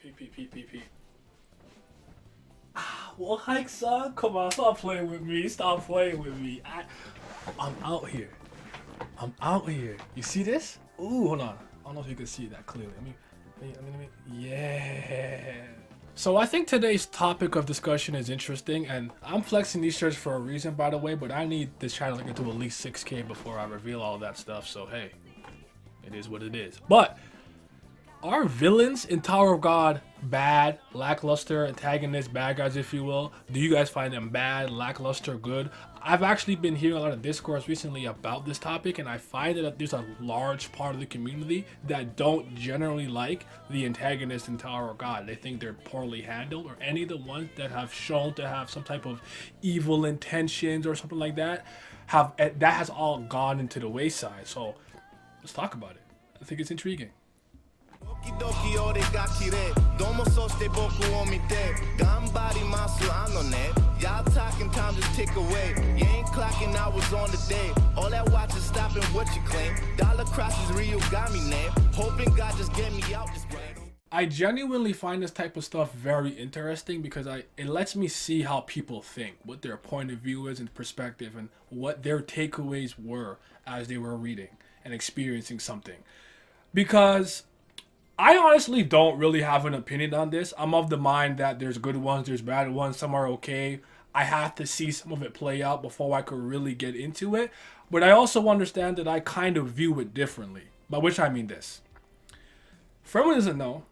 P. Well, hike, son. Come on, stop playing with me. Stop playing with me. I'm out here. I'm out here. You see this? Ooh, hold on. I don't know if you can see that clearly. Yeah. So I think today's topic of discussion is interesting, and I'm flexing these shirts for a reason, by the way, but I need this channel to get to at least 6K before I reveal all that stuff, so hey, it is what it is. But are villains in Tower of God bad, lackluster, antagonists, bad guys, if you will? Do you guys find them bad, lackluster, good? I've actually been hearing a lot of discourse recently about this topic, and I find that there's a large part of the community that don't generally like the antagonists in Tower of God. They think they're poorly handled, or any of the ones that have shown to have some type of evil intentions or something like that, that has all gone into the wayside. So let's talk about it. I think it's intriguing. Y'all talking time just tick away. You ain't clocking hours on the day. All that watch is stopping what you claim. Dollar crosses real got me name. Hoping God just get me out this game. I genuinely find this type of stuff very interesting because it lets me see how people think, what their point of view is and perspective, and what their takeaways were as they were reading and experiencing something. Because I honestly don't really have an opinion on this. I'm of the mind that there's good ones, there's bad ones, some are okay. I have to see some of it play out before I could really get into it. But I also understand that I kind of view it differently. By which I mean this. For anyone who doesn't know,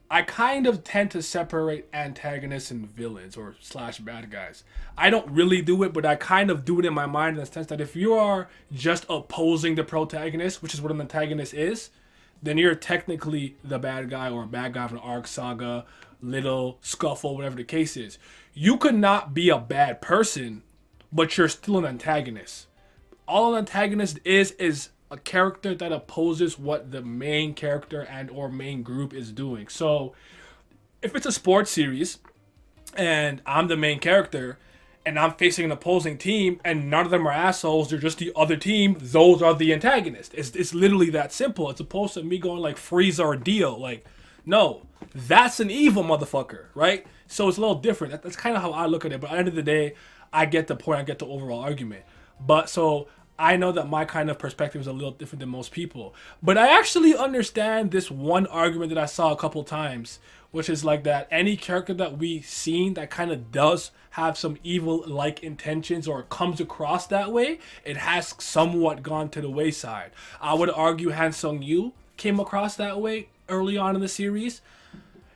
I kind of tend to separate antagonists and villains or / bad guys. I don't really do it, but I kind of do it in my mind in the sense that if you are just opposing the protagonist, which is what an antagonist is, then you're technically the bad guy or a bad guy from the Arc Saga, Little, Scuffle, whatever the case is. You could not be a bad person, but you're still an antagonist. All an antagonist is a character that opposes what the main character and or main group is doing. So if it's a sports series and I'm the main character and I'm facing an opposing team and none of them are assholes, they're just the other team, those are the antagonists. It's literally that simple. It's opposed to me going like Frieza or Dio. Like, no, that's an evil motherfucker, right? So it's a little different. That's kind of how I look at it. But at the end of the day, I get the point. I get the overall argument. But so I know that my kind of perspective is a little different than most people. But I actually understand this one argument that I saw a couple times, which is like that any character that we've seen that kind of does have some evil-like intentions or comes across that way, it has somewhat gone to the wayside. I would argue Han Sung-yu came across that way early on in the series.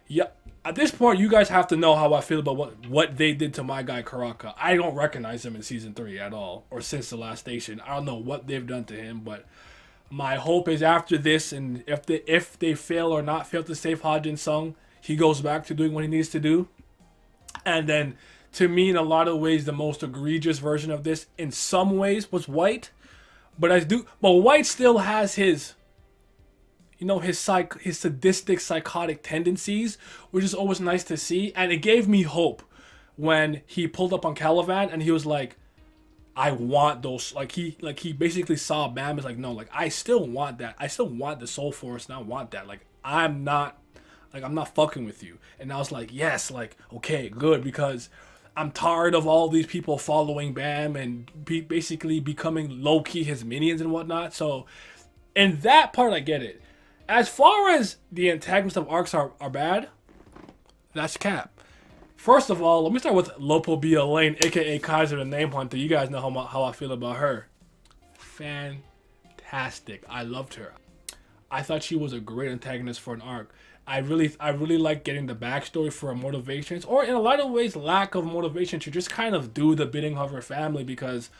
Yeah, at this point, you guys have to know how I feel about what they did to my guy Karaka. I don't recognize him in season 3 at all, or since the last station. I don't know what they've done to him, but my hope is after this, and if they fail or not fail to save Ha-Jin Sung, he goes back to doing what he needs to do. And then, to me, in a lot of ways, the most egregious version of this, in some ways, was White. But White still has his sadistic, psychotic tendencies, which is always nice to see. And it gave me hope when he pulled up on Caliban and he was like, I want those. Like he basically saw Bam as like, no, like I still want that. I still want the Soul Force and I want that. Like I'm not fucking with you. And I was like, yes, like, okay, good, because I'm tired of all these people following Bam and basically becoming low-key his minions and whatnot. So in that part, I get it. As far as the antagonists of arcs are bad, that's cap. First of all, let me start with Lopo B. Elaine, a.k.a. Kaiser the Name Hunter. You guys know how I feel about her. Fantastic. I loved her. I thought she was a great antagonist for an arc. I really like getting the backstory for her motivations, or in a lot of ways, lack of motivation to just kind of do the bidding of her family, because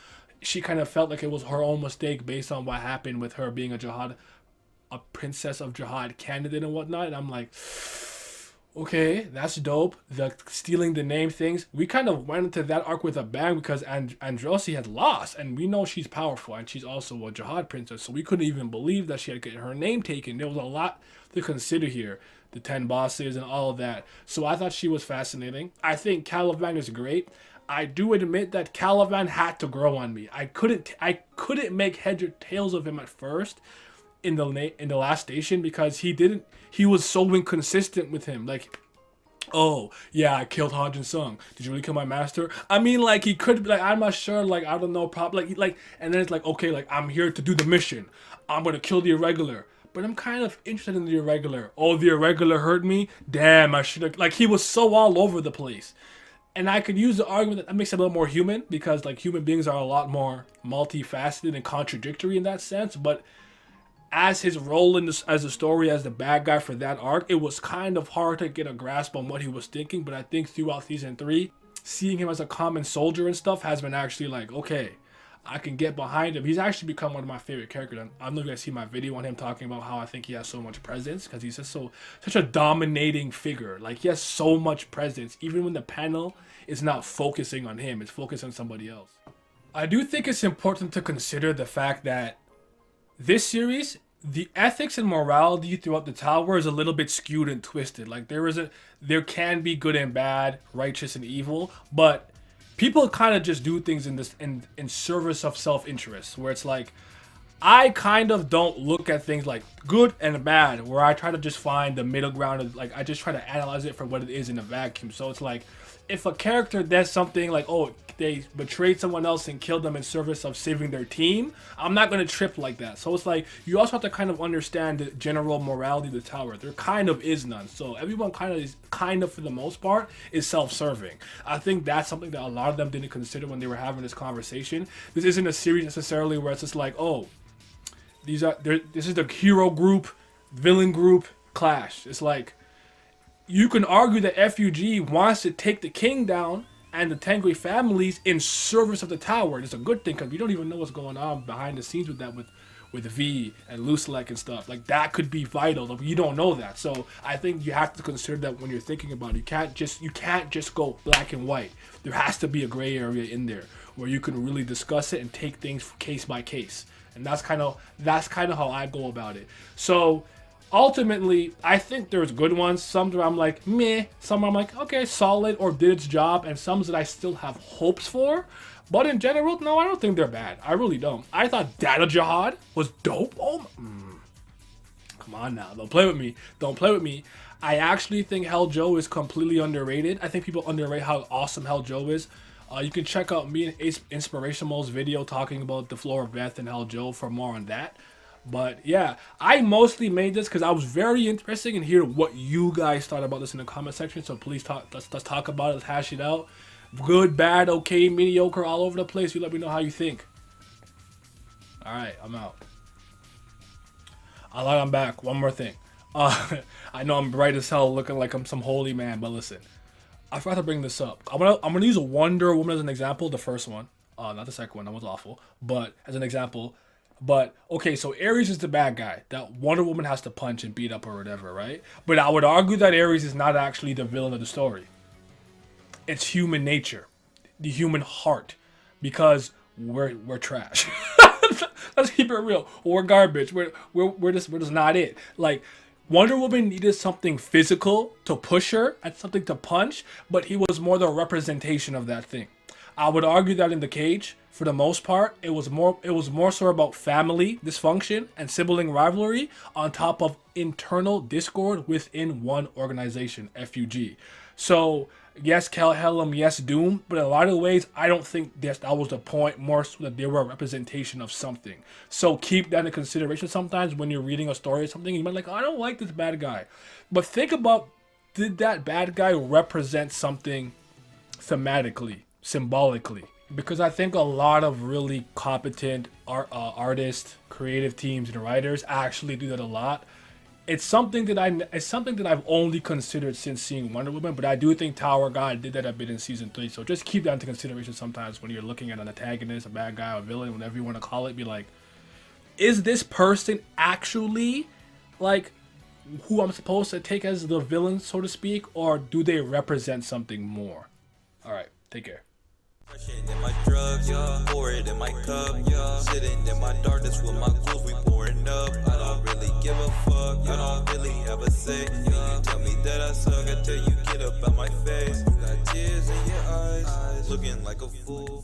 she kind of felt like it was her own mistake based on what happened with her being a princess of Jihad candidate and whatnot. And I'm like, okay, that's dope. The stealing the name things. We kind of went into that arc with a bang because Androssi had lost, and we know she's powerful, and she's also a Jihad princess, so we couldn't even believe that she had to get her name taken. There was a lot to consider here. The 10 bosses and all of that. So I thought she was fascinating. I think Caliban is great. I do admit that Caliban had to grow on me. I couldn't make heads or tails of him at first. in the last station because he was so inconsistent with him. Like, oh yeah, I killed Hanjin Sung. Did you really kill my master? I mean, like, he could be like, I'm not sure, like, I don't know, probably like, and then it's like, okay, like, I'm here to do the mission. I'm gonna kill the irregular. But I'm kind of interested in the irregular. Oh, the irregular hurt me? Damn, I should have, like, he was so all over the place. And I could use the argument that makes it a little more human because, like, human beings are a lot more multifaceted and contradictory in that sense. But as his role in this, as a story, as the bad guy for that arc, it was kind of hard to get a grasp on what he was thinking. But I think throughout season 3, seeing him as a common soldier and stuff has been actually like, okay, I can get behind him. He's actually become one of my favorite characters. I don't know if you guys see my video on him talking about how I think he has so much presence because he's just such a dominating figure. Like, he has so much presence. Even when the panel is not focusing on him, it's focused on somebody else. I do think it's important to consider the fact that this series, the ethics and morality throughout the tower is a little bit skewed and twisted. Like, there can be good and bad, righteous and evil, but people kind of just do things in service of self-interest, where it's like, I kind of don't look at things like good and bad, where I try to just find the middle ground of, like, I just try to analyze it for what it is in a vacuum. So it's like, if a character does something like, oh, they betrayed someone else and killed them in service of saving their team, I'm not going to trip like that. So it's like, you also have to kind of understand the general morality of the tower. There kind of is none. So everyone kind of for the most part is self-serving. I think that's something that a lot of them didn't consider when they were having this conversation. This isn't a series necessarily where it's just like, oh, this is the hero group, villain group clash. It's like, you can argue that FUG wants to take the king down and the Tengri families in service of the tower. It's a good thing because we don't even know what's going on behind the scenes with that, with V and Lucelek and stuff. Like, that could be vital. Like, you don't know that. So I think you have to consider that when you're thinking about it. You can't just go black and white. There has to be a gray area in there where you can really discuss it and take things case by case. And that's kind of how I go about it. So ultimately, I think there's good ones. Some that I'm like, meh. Some I'm like, okay, solid or did its job. And some that I still have hopes for. But in general, no, I don't think they're bad. I really don't. I thought Data Jihad was dope. Oh, come on now. Don't play with me. Don't play with me. I actually think Hell Joe is completely underrated. I think people underrate how awesome Hell Joe is. You can check out me and Inspirational's video talking about the Floor of Death and Hell Joe for more on that. But yeah, I mostly made this because I was very interested in hearing what you guys thought about this in the comment section. So please let's talk about it. Let's hash it out. Good, bad, okay, mediocre, all over the place. You let me know how you think. All right, I'm out. I'm back. One more thing. I know I'm bright as hell, looking like I'm some holy man, but listen, I forgot to bring this up. I'm gonna use a Wonder Woman as an example. The first one, not the second one. That was awful. But as an example. But, okay, so Ares is the bad guy that Wonder Woman has to punch and beat up or whatever, right? But I would argue that Ares is not actually the villain of the story. It's human nature, the human heart, because we're trash. Let's keep it real. We're garbage. We're just not it. Like, Wonder Woman needed something physical to push her and something to punch, but he was more the representation of that thing. I would argue that in The Cage, for the most part, it was more so about family dysfunction and sibling rivalry on top of internal discord within one organization, FUG. So yes, Kel Helm, yes, Doom, but in a lot of ways, I don't think that was the point. More so that they were a representation of something. So keep that in consideration. Sometimes when you're reading a story or something, you might be like, oh, I don't like this bad guy, but think about, did that bad guy represent something thematically, symbolically? Because I think a lot of really competent artists, creative teams, and writers actually do that a lot. It's something that I've only considered since seeing Wonder Woman, but I do think Tower God did that a bit in season 3. So just keep that into consideration sometimes when you're looking at an antagonist, a bad guy, a villain, whatever you want to call it. Be like, is this person actually like who I'm supposed to take as the villain, so to speak, or do they represent something more? All right, take care. In my drugs, yeah, pour it in my cup, yeah. Sitting in my darkness with my ghouls, we pouring up. I don't really give a fuck, I don't really have a say. Yeah. You tell me that I suck, I tell you get up out my face. You got tears in your eyes, looking like a fool.